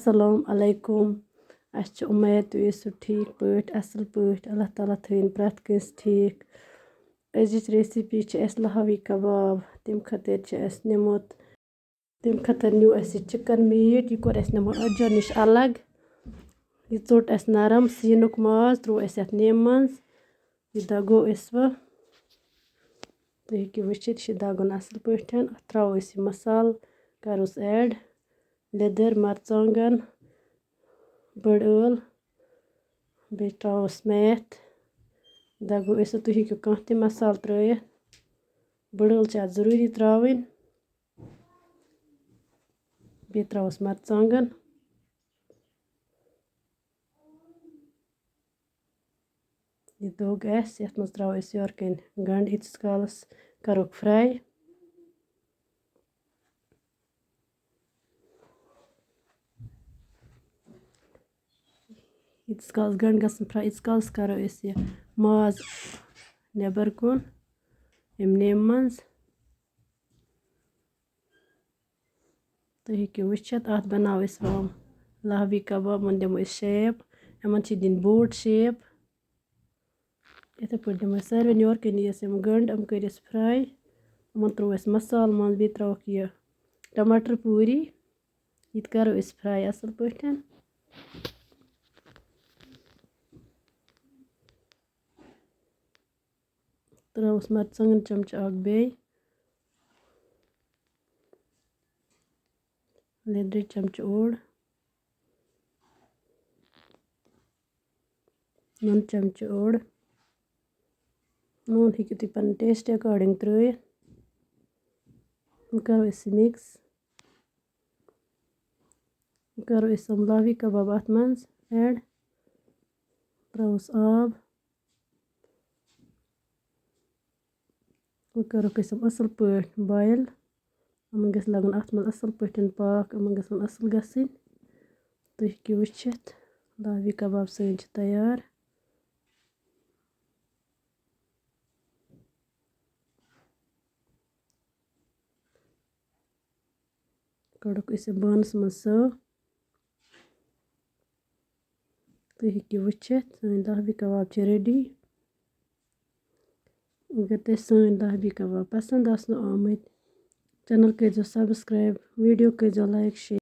السلام علیکم اَسہِ چھِ اُمید تُہۍ ٲسِو ٹھیٖک پٲٹھۍ اَصٕل پٲٹھۍ اللہ تعالیٰ تھٲیِن پرٛٮ۪تھ کٲنٛسہِ ٹھیٖک أزِچ ریسِپی چھِ اَسہِ لہاوی کباب تَمہِ خٲطرٕ چھِ اَسہِ نِمُت تَمہِ خٲطرٕ نیوٗ اَسہِ یہِ چِکَن میٖٹ یہِ کوٚر اَسہِ نِمو أڈجو نِش الگ یہِ ژوٚٹ اَسہِ نرم سیٖنُک ماز ترٛوو اَسہِ یَتھ نیمہِ منٛز یہِ دَگو أسۍ وۄنۍ تُہۍ ہیٚکِو وٕچھِتھ یہِ چھِ دَگُن اَصٕل پٲٹھۍ اَتھ ترٛاوو أسۍ یہِ مصالہٕ کَروس ایڈ لیٚدٕر مَرژٕوانٛگَن بٔڑ ٲل بیٚیہِ ترٛاووس میتھ دَگو أسۍ تُہۍ ہیٚکِو کانٛہہ تہِ مصالہٕ ترٛٲیِتھ بٔڑ ٲل چھِ اَتھ ضٔروٗری ترٛاوٕنۍ بیٚیہِ ترٛاووس مَرژٕوانٛگَن یہِ دوٚگ اَسہِ یَتھ منٛز ترٛاوو أسۍ یورٕ کَنۍ گَنٛڈٕ ییٖتِس کالَس کَروکھ فرٛاے ییٖتِس کالَس گَنٛڈٕ گژھن فرٛاے ییٖتِس کالَس کَرو أسۍ یہِ ماز نٮ۪بَر کُن اَمہِ نیمہِ منٛز تُہۍ ہیٚکِو وٕچھِتھ اَتھ بَناوو أسۍ وۄنۍ لہاوی کباب یِمَن دِمو أسۍ شیپ یِمَن چھِ دِنۍ بوٹ شیپ یِتھَے پٲٹھۍ دِمو أسۍ ساروِین یورٕ کَنۍ نی اَسہِ یِم گَنٛڈٕ یِم کٔرۍ اَسہِ فرٛاے یِمَن ترٛوو اَسہِ مصالہٕ منٛز بیٚیہِ ترٛاووکھ یہِ ٹماٹر پوٗری یہِ تہِ کَرو أسۍ فرٛاے اَصٕل پٲٹھۍ ترٛاووس مَرژٕوانٛگَن چَمچہٕ اَکھ بیٚیہِ لیٚدرِ چَمچہٕ اوٚڑ نُنہٕ چَمچہٕ اوٚڑ نوٗن ہیٚکِو تُہۍ پَنٕنۍ ٹیسٹ اٮ۪کاڈِنٛگ ترٛٲیِتھ وۄنۍ کَرو أسۍ یہِ مِکٕس وۄنۍ کَرو أسۍ یِم لہاوی کباب اَتھ منٛز ایڈ ترٛاووس آب وۄنۍ کَروکھ أسۍ یِم اَصٕل پٲٹھۍ بویِل یِمَن گژھِ لَگُن اَتھ منٛز اَصٕل پٲٹھۍ پاکھ یِمَن گژھن اَصٕل گژھٕنۍ تُہۍ ہیٚکِو وٕچھِتھ لہاوی کباب سٲنۍ چھِ تیار کَڑوکھ أسۍ یہِ بانَس منٛز سٔرو تُہۍ ہیٚکِو وٕچھِتھ سٲنۍ لہاوی کباب چھِ ریڈی اگر تۄہہِ سٲنۍ لہاوی کباب پَسنٛد آسنو آمٕتۍ چَنَل کٔرۍزیو سبسکرایب ویٖڈیو کٔرۍزیو لایک شِیَر